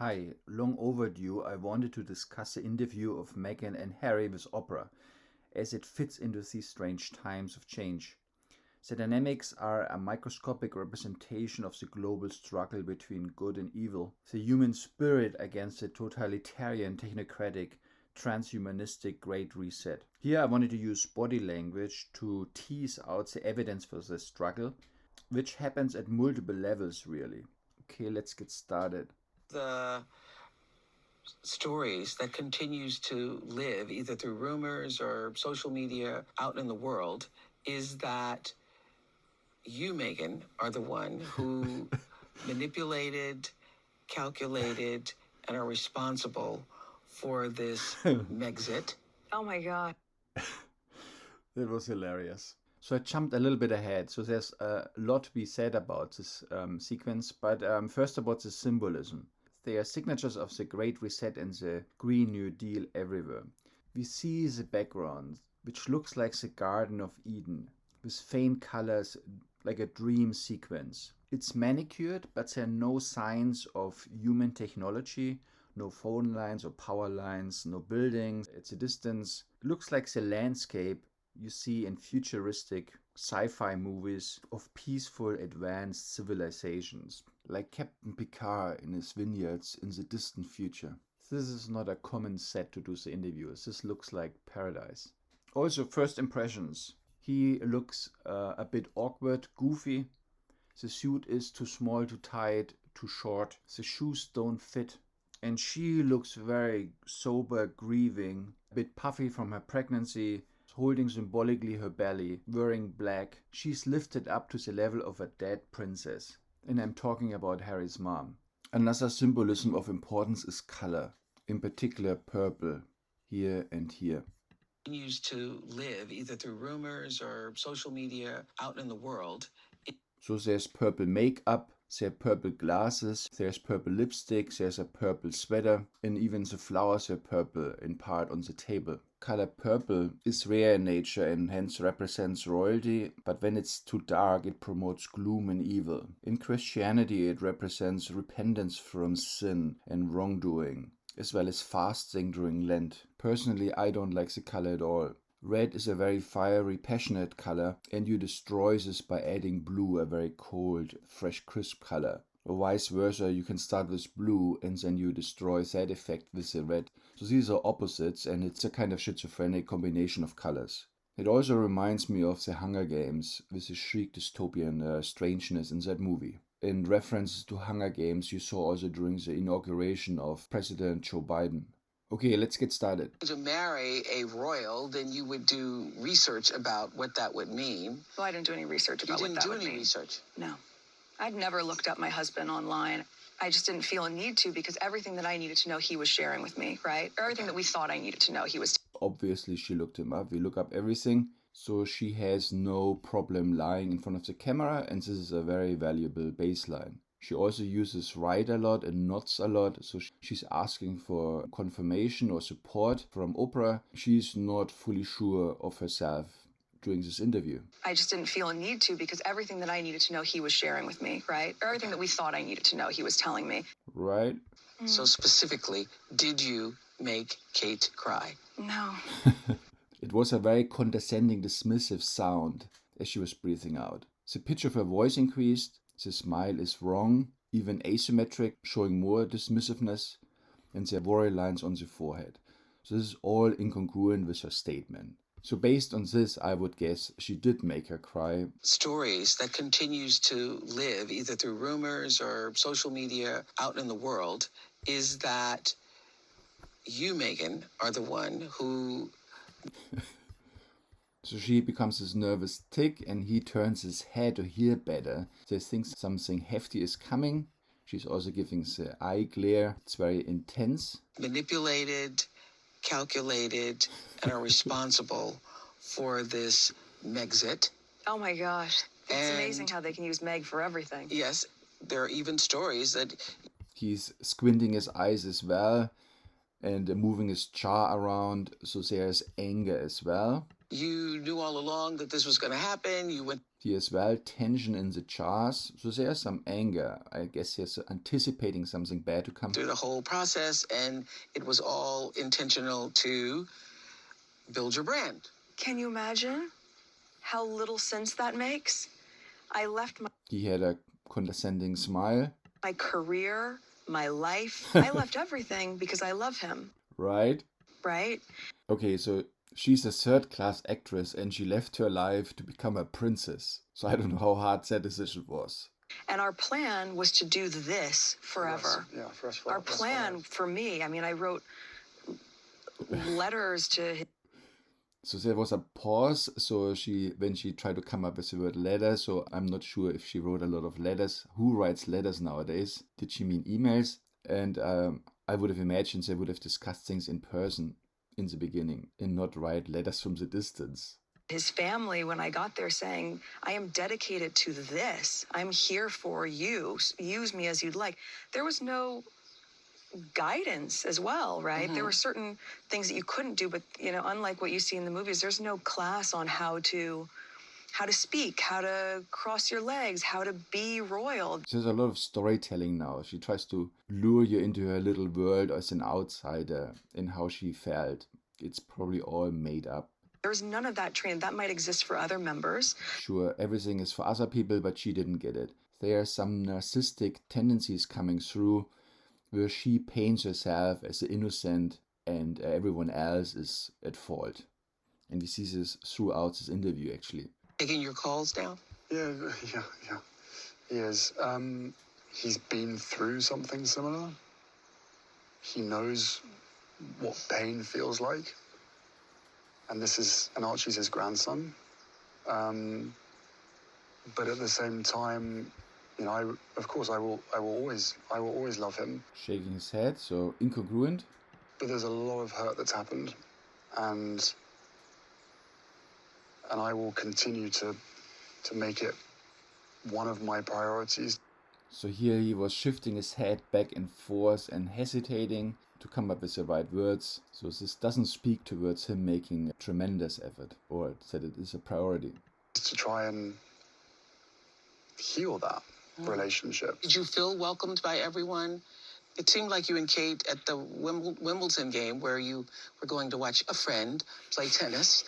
Hi, long overdue. I wanted to discuss the interview of Meghan and Harry with Oprah, as it fits into these strange times of change. The dynamics are a microscopic representation of the global struggle between good and evil, the human spirit against the totalitarian, technocratic, transhumanistic Great Reset. Here I wanted to use body language to tease out the evidence for the struggle, which happens at multiple levels, really. Okay, let's get started. The stories that continues to live either through rumors or social media out in the world is that you, Meghan, are the one who manipulated, calculated, and are responsible for this Megxit. Oh my God. That was hilarious. So I jumped a little bit ahead. So there's a lot to be said about this sequence, but first about the symbolism. They are signatures of the Great Reset and the Green New Deal everywhere. We see the background, which looks like the Garden of Eden, with faint colors like a dream sequence. It's manicured, but there are no signs of human technology, no phone lines or power lines, no buildings at a distance. It looks like the landscape you see in futuristic sci-fi movies of peaceful advanced civilizations, like Captain Picard in his vineyards in the distant future. This is not a common set to do the interviews. This looks like paradise. Also, first impressions. He looks a bit awkward, goofy. The suit is too small, too tight, too short. The shoes don't fit. And she looks very sober, grieving, a bit puffy from her pregnancy, holding symbolically her belly, wearing black. She's lifted up to the level of a dead princess. And I'm talking about Harry's mom. Another symbolism of importance is color, in particular purple, here and here. Continues to live either through rumors or social media out in the world. So there's purple makeup, there's purple glasses, there's purple lipstick, there's a purple sweater, and even the flowers are purple in part on the table. Color purple is rare in nature and hence represents royalty, but when it's too dark it promotes gloom and evil. In Christianity it represents repentance from sin and wrongdoing, as well as fasting during Lent. Personally, I don't like the color at all. Red is a very fiery, passionate color, and you destroy this by adding blue, a very cold, fresh, crisp color. Or vice versa, you can start with blue and then you destroy that effect with the red. So these are opposites, and it's a kind of schizophrenic combination of colors. It also reminds me of the Hunger Games, with the chic dystopian strangeness in that movie. In reference to Hunger Games you saw also during the inauguration of President Joe Biden. Okay, let's get started. To marry a royal, then you would do research about what that would mean. Well, I didn't do any research about what that would mean. You didn't do any research? No. I'd never looked up my husband online. I just didn't feel a need to, because everything that I needed to know he was sharing with me, right? Everything that we thought I needed to know he was. Obviously she looked him up. We look up everything. So she has no problem lying in front of the camera, and this is a very valuable baseline. She also uses right a lot and nods a lot, so she's asking for confirmation or support from Oprah. She's not fully sure of herself during this interview. I just didn't feel a need to, because everything that I needed to know he was sharing with me, right? Everything that we thought I needed to know he was telling me. Right? So specifically, did you make Kate cry? No. It was a very condescending, dismissive sound as she was breathing out. The pitch of her voice increased. The smile is wrong, even asymmetric, showing more dismissiveness, and there are worry lines on the forehead. So this is all incongruent with her statement. So based on this, I would guess she did make her cry. Stories that continues to live either through rumors or social media out in the world is that you, Meghan, are the one who... So she becomes this nervous tick, and he turns his head to hear better. So he thinks something hefty is coming. She's also giving the eye glare. It's very intense. Manipulated, calculated, and are responsible for this Megxit. Oh my gosh. It's amazing how they can use Meg for everything. Yes, there are even stories that... He's squinting his eyes as well and moving his jaw around, so there's anger as well. You knew all along that this was going to happen. You went Here as well, tension in the jars. So there's some anger. I guess he's anticipating something bad to come. through the whole process, and it was all intentional to build your brand. Can you imagine how little sense that makes? I left He had a condescending smile. my career, my life. I left everything because I love him, Right? right? Okay, so she's a third-class actress and she left her life to become a princess. So I don't know how hard that decision was. And our plan was to do this forever. Yeah, for us. Our plan for me, I mean, I wrote letters to So there was a pause. So when she tried to come up with the word letter, so I'm not sure if she wrote a lot of letters. Who writes letters nowadays? Did she mean emails? And I would have imagined they would have discussed things in person in the beginning and not write letters from the distance. his family when I got there saying, I am dedicated to this. I'm here for you. Use me as you'd like. There was no guidance as well, right? There were certain things that you couldn't do, but unlike what you see in the movies, there's no class on how to speak, how to cross your legs, how to be royal. There's a lot of storytelling now. She tries to lure you into her little world as an outsider in how she felt. It's probably all made up. There's none of that training. That might exist for other members. Sure, everything is for other people, but she didn't get it. There are some narcissistic tendencies coming through where she paints herself as the innocent and everyone else is at fault. And we see this throughout this interview, actually. Taking your calls down? Yeah. He is. He's been through something similar. He knows what pain feels like. And Archie's his grandson. But at the same time, I will always love him. Shaking his head, so incongruent. But there's a lot of hurt that's happened, and I will continue to make it one of my priorities. So here he was shifting his head back and forth and hesitating to come up with the right words. So this doesn't speak towards him making a tremendous effort or that it is a priority. To try and heal that relationship. Did you feel welcomed by everyone? It seemed like you and Kate at the Wimbledon game where you were going to watch a friend play tennis.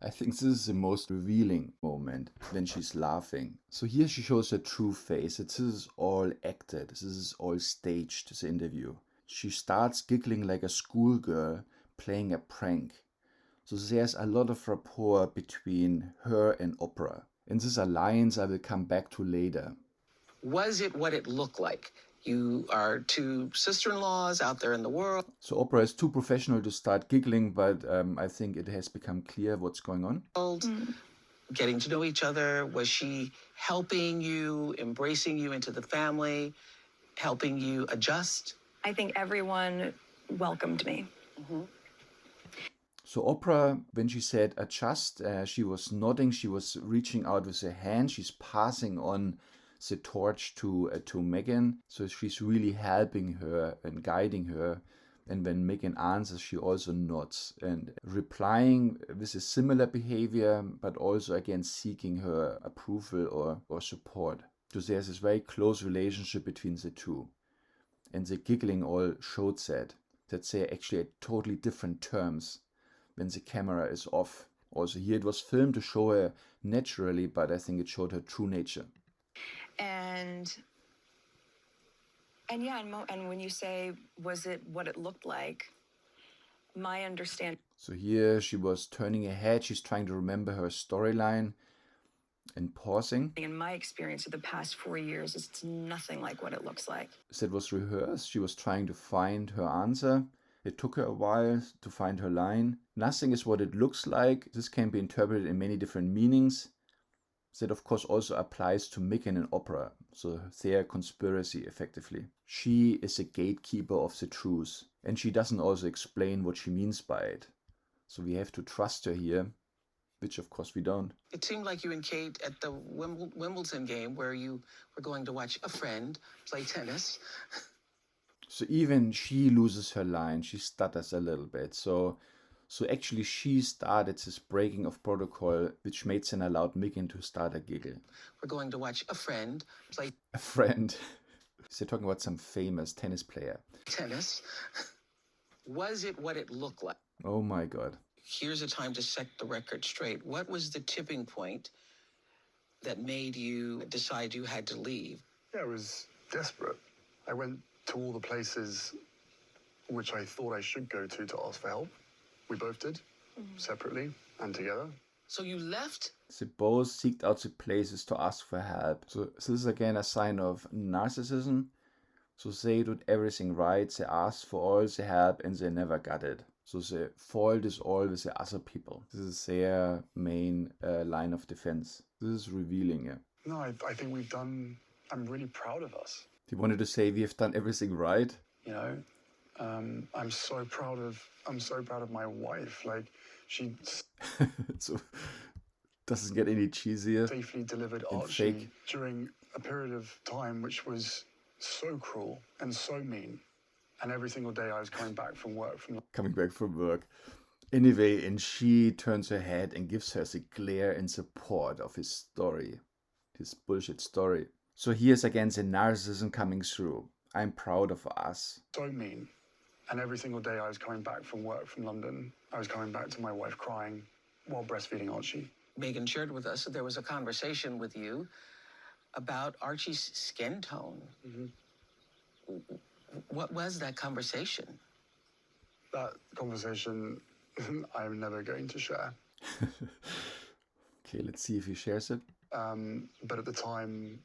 I think this is the most revealing moment when she's laughing. So here she shows her true face. This is all acted. This is all staged, this interview. She starts giggling like a schoolgirl playing a prank. So there's a lot of rapport between her and Oprah. And this alliance I will come back to later. Was it what it looked like? You are two sister-in-laws out there in the world. So Oprah is too professional to start giggling, but I think it has become clear what's going on. Getting to know each other. Was she helping you, embracing you into the family, helping you adjust? I think everyone welcomed me. So Oprah, when she said adjust, she was nodding, she was reaching out with her hand, she's passing on the torch to Meghan. So she's really helping her and guiding her. And when Meghan answers, she also nods and replying with a similar behavior, but also again seeking her approval or support. So there's this very close relationship between the two. And the giggling all showed that they're actually at totally different terms when the camera is off. Also here it was filmed to show her naturally, but I think it showed her true nature. And when you say, was it what it looked like, my understanding. So here she was turning her head, she's trying to remember her storyline and pausing. In my experience of the past 4 years, it's nothing like what it looks like. That was rehearsed. She was trying to find her answer. It took her a while to find her line. Nothing is what it looks like. This can be interpreted in many different meanings. That of course also applies to Meghan and Oprah, so their conspiracy effectively. She is a gatekeeper of the truth, and she doesn't also explain what she means by it. So we have to trust her here, which of course we don't. It seemed like you and Kate at the Wimbledon game where you were going to watch a friend play tennis. So even she loses her line, she stutters a little bit. So So actually she started this breaking of protocol, which made then allowed Meghan to start a giggle. We're going to watch a friend play A friend. They're talking about some famous tennis player. tennis. Was it what it looked like? Oh my God. Here's a time to set the record straight. What was the tipping point that made you decide you had to leave? Yeah, I was desperate. I went to all the places which I thought I should go to ask for help. We both did, separately and together. So you left? They both seeked out the places to ask for help. So this is again a sign of narcissism. So they did everything right. They asked for all the help and they never got it. So the fault is all with the other people. This is their main line of defense. This is revealing, yeah. No, I think we've done. I'm really proud of us. He wanted to say we have done everything right. You know, I'm so proud of my wife. Like, she So doesn't get any cheesier. safely delivered and Archie fake. during a period of time which was so cruel and so mean. And every single day I was coming back from work Coming back from work. Anyway, and she turns her head and gives her the glare in support of his story. His bullshit story. So here's again the narcissism coming through. I'm proud of us. so mean. And every single day I was coming back from work from London, I was coming back to my wife crying while breastfeeding Archie. Meghan shared with us that there was a conversation with you about Archie's skin tone. What was that conversation? That conversation I'm never going to share. Okay, let's see if he shares it. But at the time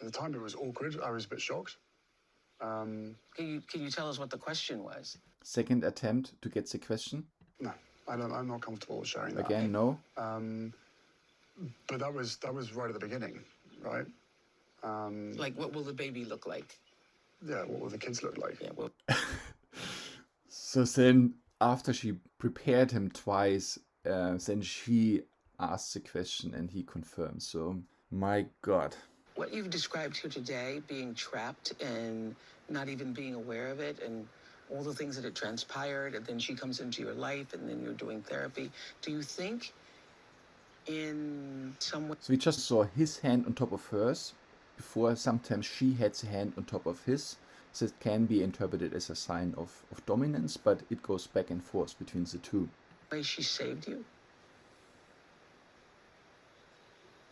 it was awkward. I was a bit shocked. Can you tell us what the question was? Second attempt to get the question. No, I'm not comfortable sharing that. Again, no. But that was right at the beginning, right? Like, what will the baby look like? Yeah, what will the kids look like? Yeah, well, So then, after she prepared him twice, then she asks the question and he confirms. So, my God. what you've described here today, being trapped and not even being aware of it, and all the things that had transpired, and then she comes into your life, and then you're doing therapy. Do you think in some way... So we just saw his hand on top of hers. Before, sometimes she had the hand on top of his. So it can be interpreted as a sign of dominance, but it goes back and forth between the two. way she saved you?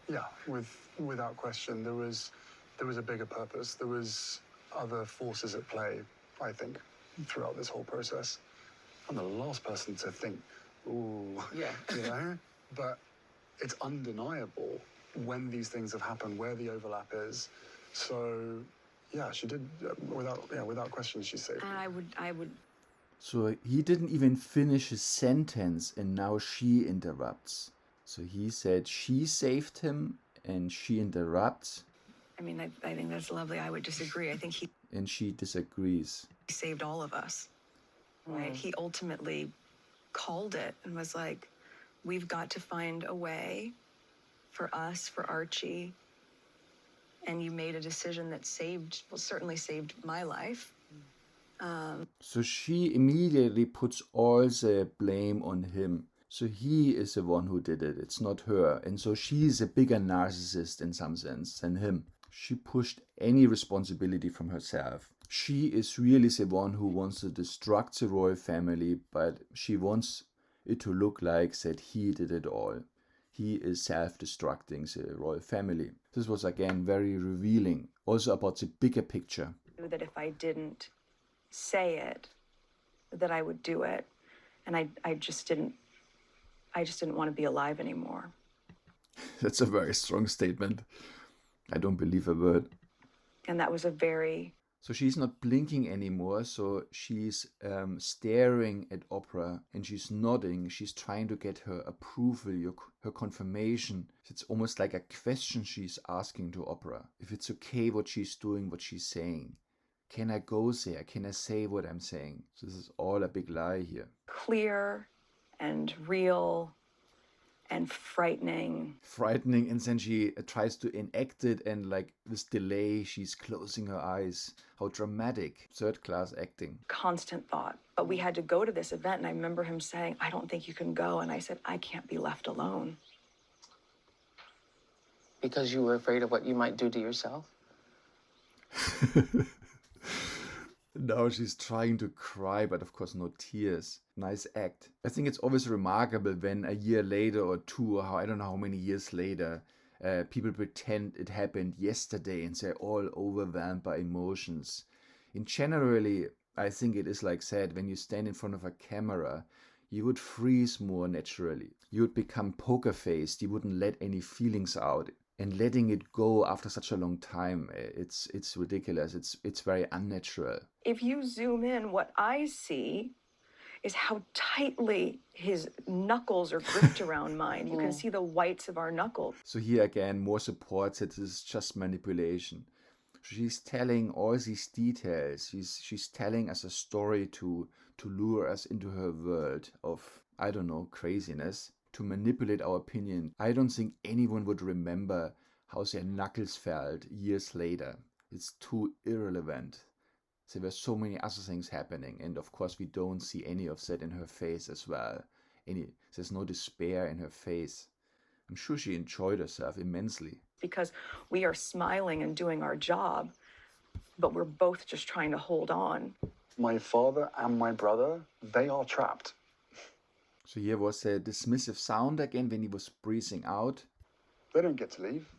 Yeah, without question, there was a bigger purpose. There was other forces at play, I think, throughout this whole process. I'm the last person to think, ooh, Yeah. you know, but it's undeniable when these things have happened, where the overlap is. So, yeah, she did, without question, she saved me. I would. So he didn't even finish his sentence and now she interrupts. So he said she saved him and she interrupts I mean, I think that's lovely. I would disagree. I think he and she disagrees. saved all of us, right? He ultimately called it and was like, we've got to find a way for us, for Archie. And you made a decision that certainly saved my life. So she immediately puts all the blame on him. So he is the one who did it. It's not her. And so she's a bigger narcissist in some sense than him. She pushed any responsibility from herself. She is really the one who wants to destruct the royal family, but she wants it to look like that he did it all. He is self-destructing the royal family. This was again very revealing. Also about the bigger picture. That if I didn't say it, that I would do it. And I just didn't want to be alive anymore. That's a very strong statement. I don't believe a word. And that was a very... So she's not blinking anymore, so she's staring at Oprah and she's nodding. She's trying to get her approval, her confirmation. It's almost like a question she's asking to Oprah. If it's okay what she's doing, what she's saying. Can I go there? Can I say what I'm saying? So this is all a big lie here. clear and real and frightening. Frightening, and then she tries to enact it, and like this delay, she's closing her eyes. How dramatic. Third class acting. Constant thought. But we had to go to this event, and I remember him saying, I don't think you can go. And I said, I can't be left alone. Because you were afraid of what you might do to yourself? Now she's trying to cry, but of course no tears. Nice act. I think it's always remarkable when a year later or two, or I don't know how many years later, people pretend it happened yesterday and they're all overwhelmed by emotions. In generally, I think it is like said, when you stand in front of a camera, you would freeze more naturally. You would become poker faced. You wouldn't let any feelings out. And letting it go after such a long time, it's ridiculous. It's very unnatural. If you zoom in, what I see is how tightly his knuckles are gripped around mine. You can see the whites of our knuckles. So here again, more supports it is just manipulation. She's telling all these details. She's telling us a story to lure us into her world of, I don't know, craziness, to manipulate our opinion. I don't think anyone would remember how their knuckles felt years later. It's too irrelevant. There were so many other things happening, and of course we don't see any of that in her face as well. There's no despair in her face. I'm sure she enjoyed herself immensely. Because we are smiling and doing our job, but we're both just trying to hold on. My father and my brother, they are trapped. So here was a dismissive sound again when he was breathing out. They don't get to leave.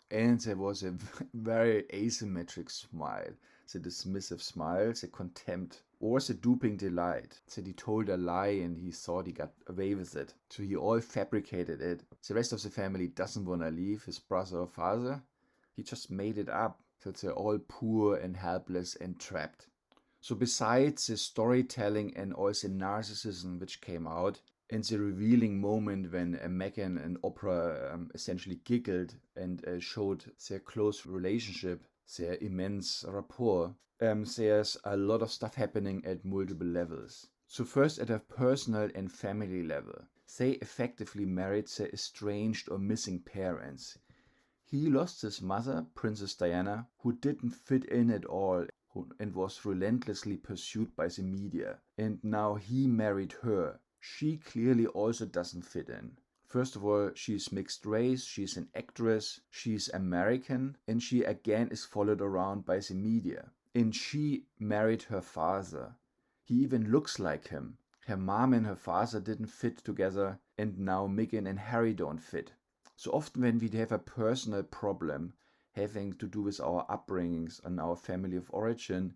And there was a very asymmetric smile. The dismissive smile, the contempt, or the duping delight. That he told a lie and he thought he got away with it. So he all fabricated it. The rest of the family doesn't want to leave his brother or father. He just made it up. So they're all poor and helpless and trapped. So besides the storytelling and also narcissism which came out, and the revealing moment when Meghan and Oprah essentially giggled and showed their close relationship, their immense rapport, there's a lot of stuff happening at multiple levels. So first at a personal and family level, they effectively married their estranged or missing parents. He lost his mother, Princess Diana, who didn't fit in at all and was relentlessly pursued by the media. And now he married her. She clearly also doesn't fit in. First of all, she's mixed race, she's an actress, she's American, and she again is followed around by the media. And she married her father. He even looks like him. Her mom and her father didn't fit together, and now Meghan and Harry don't fit. So often when we have a personal problem having to do with our upbringings and our family of origin,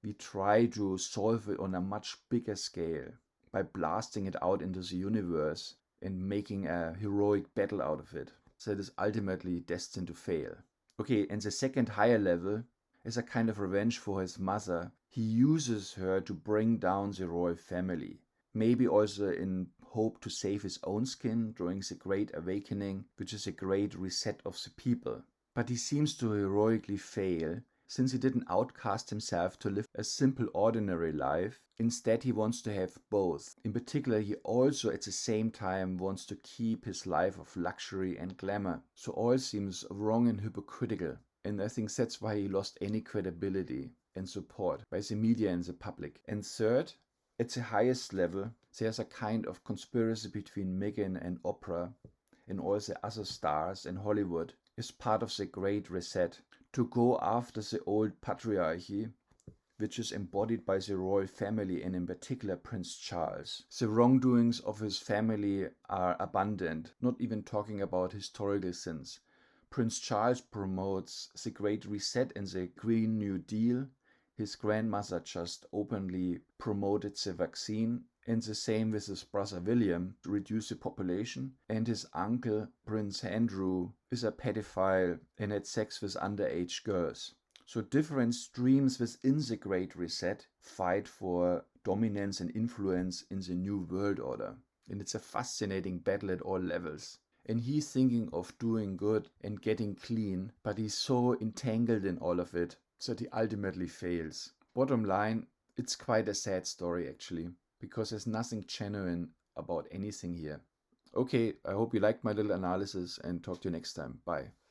we try to solve it on a much bigger scale by blasting it out into the universe and making a heroic battle out of it. So it is ultimately destined to fail. Okay, and the second higher level is a kind of revenge for his mother. He uses her to bring down the royal family. Maybe also in hope to save his own skin during the Great Awakening, which is a great reset of the people. But he seems to heroically fail, since he didn't outcast himself to live a simple ordinary life. Instead, he wants to have both. In particular, he also at the same time wants to keep his life of luxury and glamour. So all seems wrong and hypocritical. And I think that's why he lost any credibility and support by the media and the public. And third, at the highest level, there's a kind of conspiracy between Meghan and Oprah and all the other stars in Hollywood as part of the Great Reset to go after the old patriarchy, which is embodied by the royal family and in particular Prince Charles. The wrongdoings of his family are abundant, not even talking about historical sins. Prince Charles promotes the Great Reset and the Green New Deal. His grandmother just openly promoted the vaccine, and the same with his brother William to reduce the population. And his uncle, Prince Andrew, is a pedophile and had sex with underage girls. So different streams within the Great Reset fight for dominance and influence in the New World Order. And it's a fascinating battle at all levels. And he's thinking of doing good and getting clean, but he's so entangled in all of it that he ultimately fails. Bottom line, it's quite a sad story actually, because there's nothing genuine about anything here. Okay, I hope you liked my little analysis and talk to you next time. Bye.